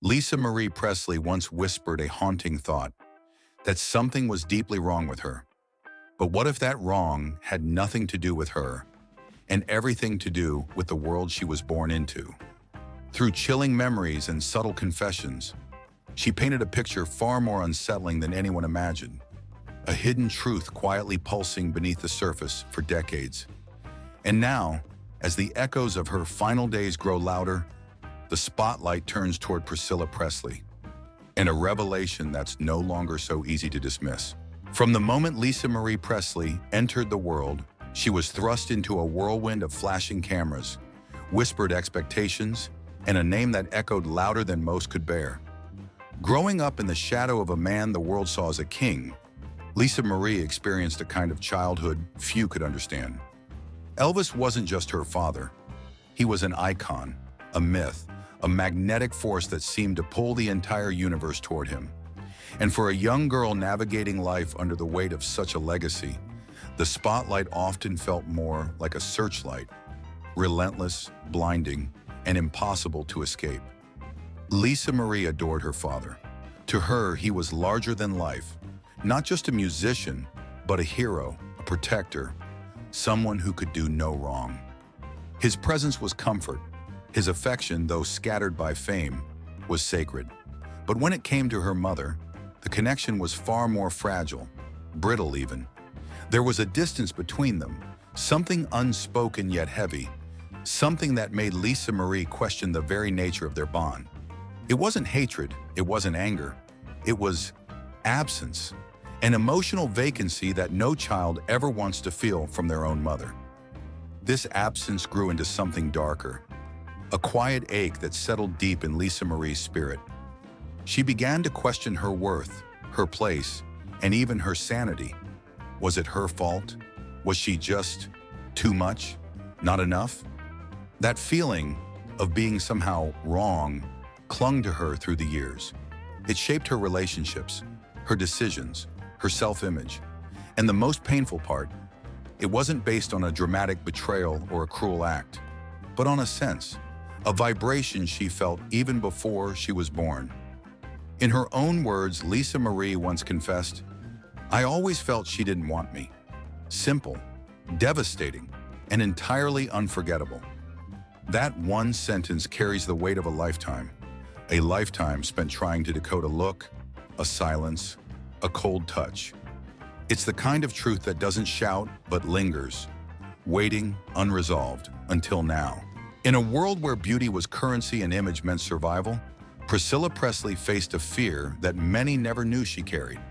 Lisa Marie Presley once whispered a haunting thought, that something was deeply wrong with her. But what if that wrong had nothing to do with her and everything to do with the world she was born into? Through chilling memories and subtle confessions, she painted a picture far more unsettling than anyone imagined. A hidden truth quietly pulsing beneath the surface for decades. And now, as the echoes of her final days grow louder, the spotlight turns toward Priscilla Presley, and a revelation that's no longer so easy to dismiss. From the moment Lisa Marie Presley entered the world, she was thrust into a whirlwind of flashing cameras, whispered expectations, and a name that echoed louder than most could bear. Growing up in the shadow of a man the world saw as a king, Lisa Marie experienced a kind of childhood few could understand. Elvis wasn't just her father. He was an icon, a myth, a magnetic force that seemed to pull the entire universe toward him. And for a young girl navigating life under the weight of such a legacy, the spotlight often felt more like a searchlight, relentless, blinding, and impossible to escape. Lisa Marie adored her father. To her, he was larger than life, not just a musician, but a hero, a protector, someone who could do no wrong. His presence was comfort. His affection, though scattered by fame, was sacred. But when it came to her mother, the connection was far more fragile, brittle even. There was a distance between them, something unspoken yet heavy, something that made Lisa Marie question the very nature of their bond. It wasn't hatred, it wasn't anger, it was absence, an emotional vacancy that no child ever wants to feel from their own mother. This absence grew into something darker, a quiet ache that settled deep in Lisa Marie's spirit. She began to question her worth, her place, and even her sanity. Was it her fault? Was she just too much? Not enough? That feeling of being somehow wrong clung to her through the years. It shaped her relationships, her decisions, her self-image. And the most painful part, it wasn't based on a dramatic betrayal or a cruel act, but on a sense, a vibration she felt even before she was born. In her own words, Lisa Marie once confessed, "I always felt she didn't want me." Simple, devastating, and entirely unforgettable. That one sentence carries the weight of a lifetime spent trying to decode a look, a silence, a cold touch. It's the kind of truth that doesn't shout but lingers, waiting unresolved until now. In a world where beauty was currency and image meant survival, Priscilla Presley faced a fear that many never knew she carried.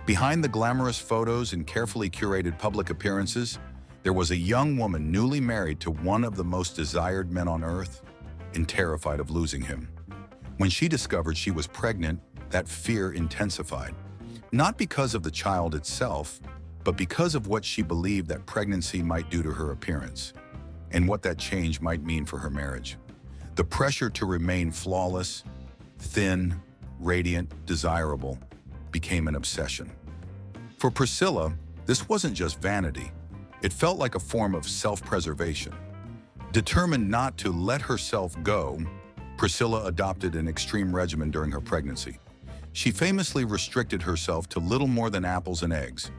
Behind the glamorous photos and carefully curated public appearances, there was a young woman newly married to one of the most desired men on earth and terrified of losing him. When she discovered she was pregnant, that fear intensified. Not because of the child itself, but because of what she believed that pregnancy might do to her appearance, and what that change might mean for her marriage. The pressure to remain flawless, thin, radiant, desirable, became an obsession. For Priscilla, this wasn't just vanity. It felt like a form of self-preservation. Determined not to let herself go, Priscilla adopted an extreme regimen during her pregnancy. She famously restricted herself to little more than apples and eggs,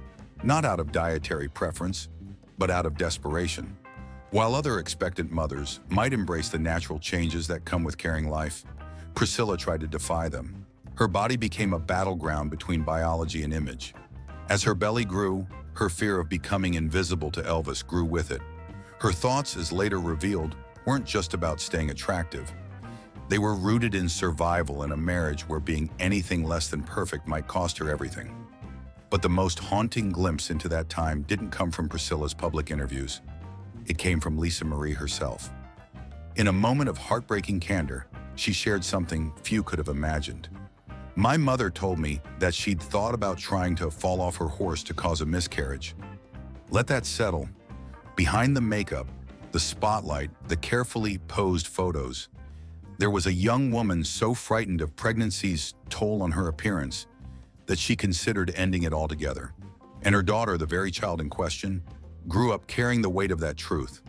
not out of dietary preference, but out of desperation. While other expectant mothers might embrace the natural changes that come with carrying life, Priscilla tried to defy them. Her body became a battleground between biology and image. As her belly grew, her fear of becoming invisible to Elvis grew with it. Her thoughts, as later revealed, weren't just about staying attractive. They were rooted in survival in a marriage where being anything less than perfect might cost her everything. But the most haunting glimpse into that time didn't come from Priscilla's public interviews. It came from Lisa Marie herself. In a moment of heartbreaking candor, she shared something few could have imagined. "My mother told me that she'd thought about trying to fall off her horse to cause a miscarriage. Let that settle. Behind the makeup, the spotlight, the carefully posed photos, there was a young woman so frightened of pregnancy's toll on her appearance that she considered ending it altogether. And her daughter, the very child in question, grew up carrying the weight of that truth.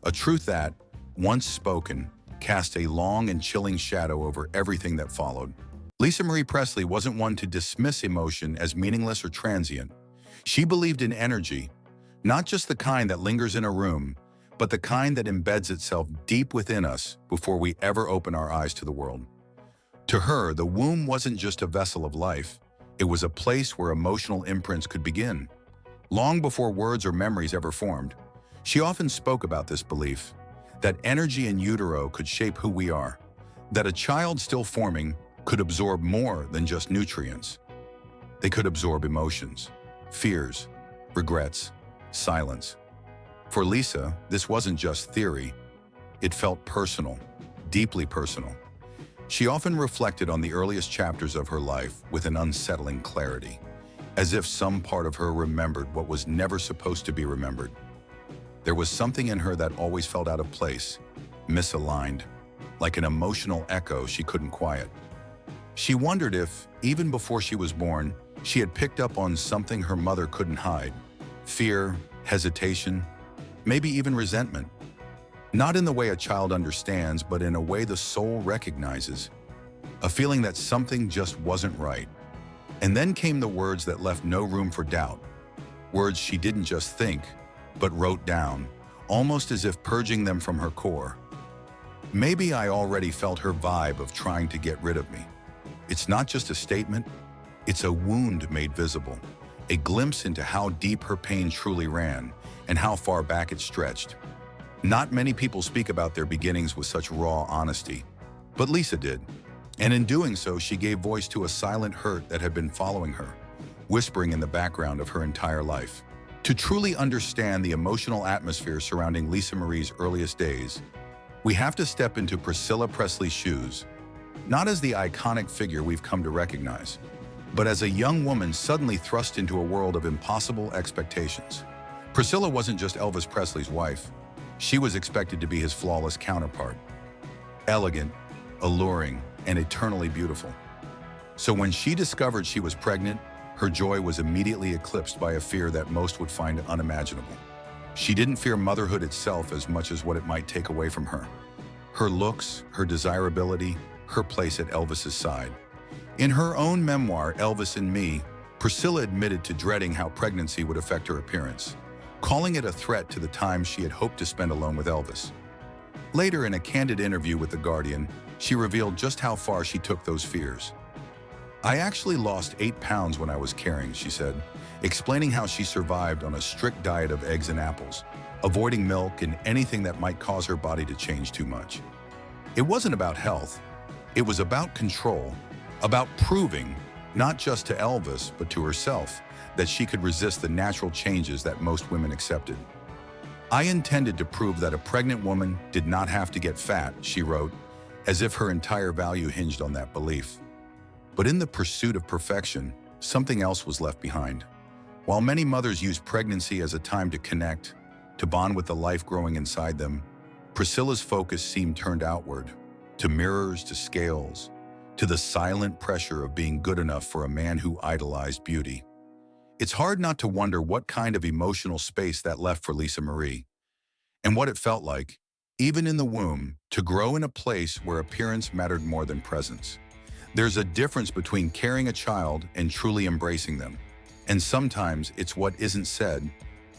A truth that, once spoken, cast a long and chilling shadow over everything that followed. Lisa Marie Presley wasn't one to dismiss emotion as meaningless or transient. She believed in energy, not just the kind that lingers in a room, but the kind that embeds itself deep within us before we ever open our eyes to the world. To her, the womb wasn't just a vessel of life, it was a place where emotional imprints could begin. Long before words or memories ever formed, she often spoke about this belief, that energy in utero could shape who we are, that a child still forming could absorb more than just nutrients. They could absorb emotions, fears, regrets, silence. For Lisa, this wasn't just theory, it felt personal, deeply personal. She often reflected on the earliest chapters of her life with an unsettling clarity, as if some part of her remembered what was never supposed to be remembered. There was something in her that always felt out of place, misaligned, like an emotional echo she couldn't quiet. She wondered if, even before she was born, she had picked up on something her mother couldn't hide: fear, hesitation, maybe even resentment. Not in the way a child understands, but in a way the soul recognizes. A feeling that something just wasn't right. And then came the words that left no room for doubt. Words she didn't just think, but wrote down, almost as if purging them from her core. Maybe I already felt her vibe of trying to get rid of me. It's not just a statement, it's a wound made visible, a glimpse into how deep her pain truly ran and how far back it stretched. Not many people speak about their beginnings with such raw honesty, but Lisa did. And in doing so, she gave voice to a silent hurt that had been following her, whispering in the background of her entire life. To truly understand the emotional atmosphere surrounding Lisa Marie's earliest days, we have to step into Priscilla Presley's shoes, not as the iconic figure we've come to recognize, but as a young woman suddenly thrust into a world of impossible expectations. Priscilla wasn't just Elvis Presley's wife. She was expected to be his flawless counterpart, elegant, alluring, and eternally beautiful. So when she discovered she was pregnant, her joy was immediately eclipsed by a fear that most would find unimaginable. She didn't fear motherhood itself as much as what it might take away from her. Her looks, her desirability, her place at Elvis's side. In her own memoir, Elvis and Me, Priscilla admitted to dreading how pregnancy would affect her appearance, calling it a threat to the time she had hoped to spend alone with Elvis. Later, in a candid interview with The Guardian, she revealed just how far she took those fears. "I actually lost 8 pounds when I was carrying," she said, explaining how she survived on a strict diet of eggs and apples, avoiding milk and anything that might cause her body to change too much. It wasn't about health. It was about control, about proving, not just to Elvis, but to herself, that she could resist the natural changes that most women accepted. "I intended to prove that a pregnant woman did not have to get fat," she wrote, as if her entire value hinged on that belief. But in the pursuit of perfection, something else was left behind. While many mothers use pregnancy as a time to connect, to bond with the life growing inside them, Priscilla's focus seemed turned outward, to mirrors, to scales, to the silent pressure of being good enough for a man who idolized beauty. It's hard not to wonder what kind of emotional space that left for Lisa Marie, and what it felt like, even in the womb, to grow in a place where appearance mattered more than presence. There's a difference between carrying a child and truly embracing them. And sometimes it's what isn't said,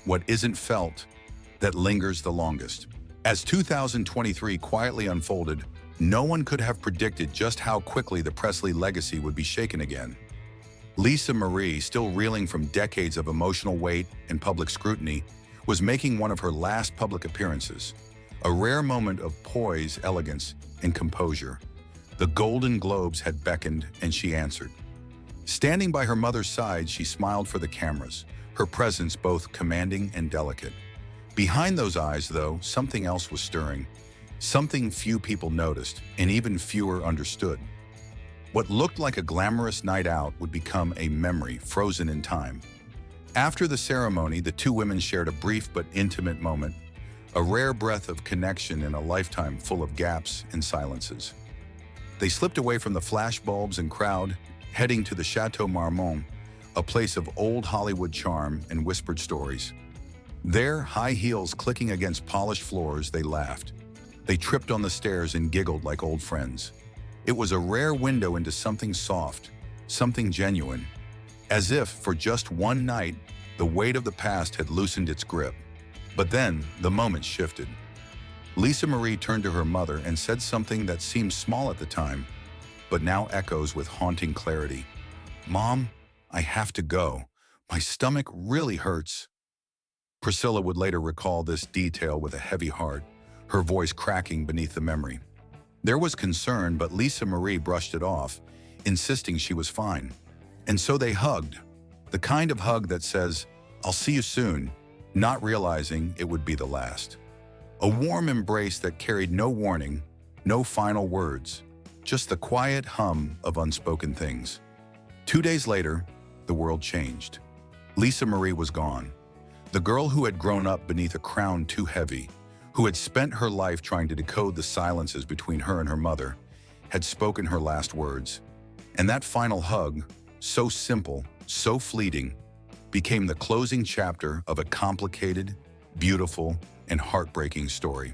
what isn't felt, that lingers the longest. As 2023 quietly unfolded, no one could have predicted just how quickly the Presley legacy would be shaken again. Lisa Marie, still reeling from decades of emotional weight and public scrutiny, was making one of her last public appearances, a rare moment of poise, elegance, and composure. The Golden Globes had beckoned, and she answered. Standing by her mother's side, she smiled for the cameras, her presence both commanding and delicate. Behind those eyes, though, something else was stirring, something few people noticed, and even fewer understood. What looked like a glamorous night out would become a memory frozen in time. After the ceremony, the two women shared a brief but intimate moment, a rare breath of connection in a lifetime full of gaps and silences. They slipped away from the flashbulbs and crowd, heading to the Chateau Marmont, a place of old Hollywood charm and whispered stories. There, high heels clicking against polished floors, they laughed. They tripped on the stairs and giggled like old friends. It was a rare window into something soft, something genuine, as if, for just one night, the weight of the past had loosened its grip. But then, the moment shifted. Lisa Marie turned to her mother and said something that seemed small at the time, but now echoes with haunting clarity. "Mom, I have to go. My stomach really hurts." Priscilla would later recall this detail with a heavy heart, her voice cracking beneath the memory. There was concern, but Lisa Marie brushed it off, insisting she was fine. And so they hugged, the kind of hug that says, "I'll see you soon," not realizing it would be the last. A warm embrace that carried no warning, no final words, just the quiet hum of unspoken things. 2 days later, the world changed. Lisa Marie was gone. The girl who had grown up beneath a crown too heavy, who had spent her life trying to decode the silences between her and her mother, had spoken her last words. And that final hug, so simple, so fleeting, became the closing chapter of a complicated, beautiful, and heartbreaking story.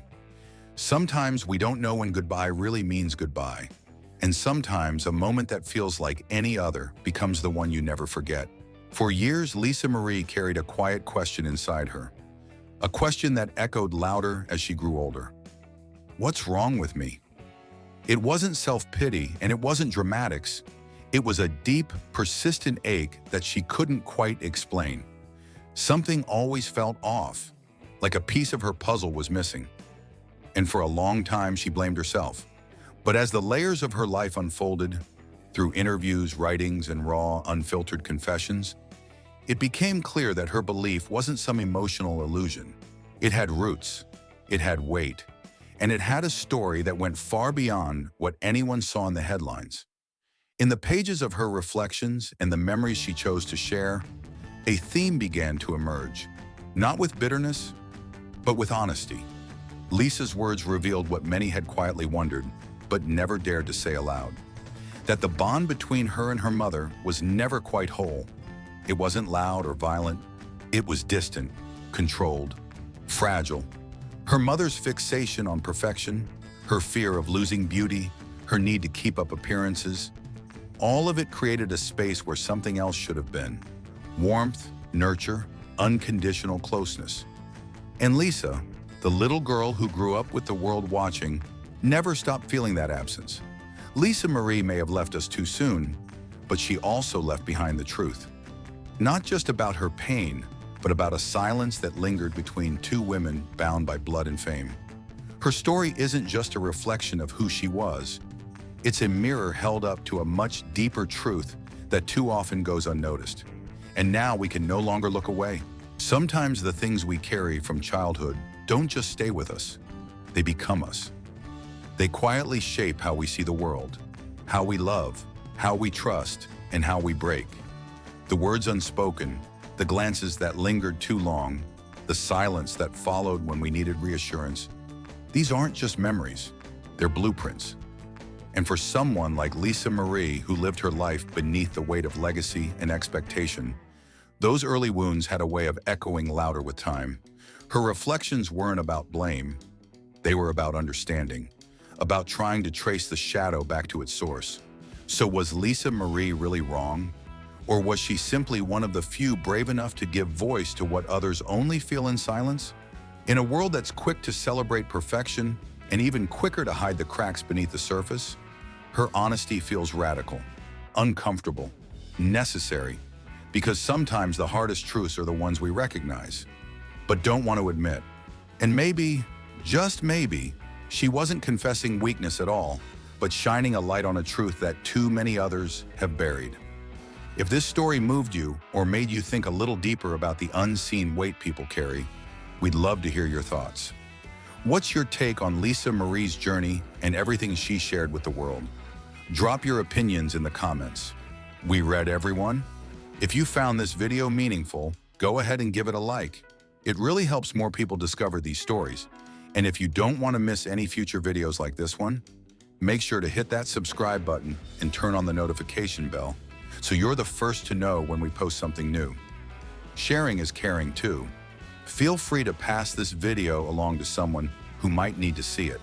Sometimes we don't know when goodbye really means goodbye, and sometimes a moment that feels like any other becomes the one you never forget. For years, Lisa Marie carried a quiet question inside her, a question that echoed louder as she grew older. What's wrong with me? It wasn't self-pity and it wasn't dramatics. It was a deep, persistent ache that she couldn't quite explain. Something always felt off, like a piece of her puzzle was missing. And for a long time, she blamed herself. But as the layers of her life unfolded, through interviews, writings, and raw, unfiltered confessions, it became clear that her belief wasn't some emotional illusion. It had roots, it had weight, and it had a story that went far beyond what anyone saw in the headlines. In the pages of her reflections and the memories she chose to share, a theme began to emerge, not with bitterness, but with honesty. Lisa's words revealed what many had quietly wondered, but never dared to say aloud. That the bond between her and her mother was never quite whole. It wasn't loud or violent. It was distant, controlled, fragile. Her mother's fixation on perfection, her fear of losing beauty, her need to keep up appearances, all of it created a space where something else should have been. Warmth, nurture, unconditional closeness. And Lisa, the little girl who grew up with the world watching, never stopped feeling that absence. Lisa Marie may have left us too soon, but she also left behind the truth. Not just about her pain, but about a silence that lingered between two women bound by blood and fame. Her story isn't just a reflection of who she was. It's a mirror held up to a much deeper truth that too often goes unnoticed. And now we can no longer look away. Sometimes the things we carry from childhood don't just stay with us, they become us. They quietly shape how we see the world, how we love, how we trust, and how we break. The words unspoken, the glances that lingered too long, the silence that followed when we needed reassurance, these aren't just memories, they're blueprints. And for someone like Lisa Marie, who lived her life beneath the weight of legacy and expectation, those early wounds had a way of echoing louder with time. Her reflections weren't about blame, they were about understanding, about trying to trace the shadow back to its source. So was Lisa Marie really wrong? Or was she simply one of the few brave enough to give voice to what others only feel in silence? In a world that's quick to celebrate perfection and even quicker to hide the cracks beneath the surface, her honesty feels radical, uncomfortable, necessary, because sometimes the hardest truths are the ones we recognize, but don't want to admit. And maybe, just maybe, she wasn't confessing weakness at all, but shining a light on a truth that too many others have buried. If this story moved you or made you think a little deeper about the unseen weight people carry, we'd love to hear your thoughts. What's your take on Lisa Marie's journey and everything she shared with the world? Drop your opinions in the comments. We read everyone. If you found this video meaningful, go ahead and give it a like. It really helps more people discover these stories. And if you don't want to miss any future videos like this one, make sure to hit that subscribe button and turn on the notification bell so you're the first to know when we post something new. Sharing is caring too. Feel free to pass this video along to someone who might need to see it.